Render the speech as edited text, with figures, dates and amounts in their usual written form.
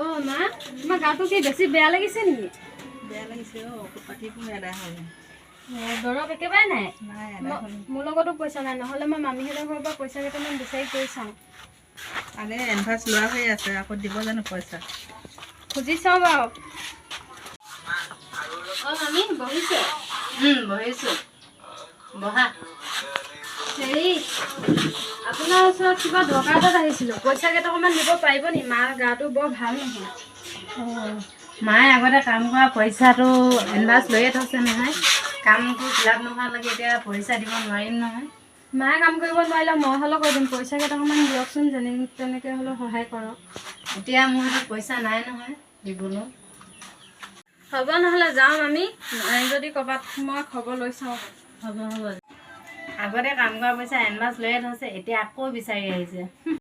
অ' মা, তোমাৰ গাটো কি বেছি বেয়া লাগিছে নেকি? বেয়া লাগিছে ঔষধ পাতিবোৰ এদাই হ'ল। দৰৱ একেবাৰে নাই? নাই এদাই হ'ল। মোৰ লগতো পইচা নাই, নহ'লে মই মামীহঁতৰ ঘৰৰ পৰা পইচা কেইটামান বিচাৰি কৰি চাওঁ। মানে এডভান্স লোৱা হৈ আছে, আকৌ দিব জানো পইচা? খুজি চাওঁ বাৰু। অ' মামী বহিছে? বহিছোঁ। বহা। হেৰি, আপোনাৰ ওচৰত কিবা দৰকাৰ এটাত আহিছিলোঁ। পইচা কেইটকামান দিব পাৰিব নি? মাৰ গাটো বৰ ভাল নহয়। মায়ে আগতে কাম কৰা পইচাটো এডভান্স লৈয়ে থৈছে নহয়। কামটো ফিলাপ নোহোৱালৈকে এতিয়া পইচা দিব নোৱাৰিম নহয়। মায়ে কাম কৰিব নোৱাৰিলে মই হ'লেও কৰি দিম। পইচা কেইটকামান দিয়কচোন, তেনেকৈ হ'লেও সহায় কৰক। এতিয়া মোৰ হাতত পইচা নাই নহয় দিবলৈ। হ'ব নহ'লে যাওঁ মামী, নাই যদি ক'ৰবাত মই খবৰ লৈ চাওঁ। হ'ব। আগতে কাম কৰা পইচা এডভান্স লৈয়ে থৈছে, এতিয়া আকৌ বিচাৰি আহিছে।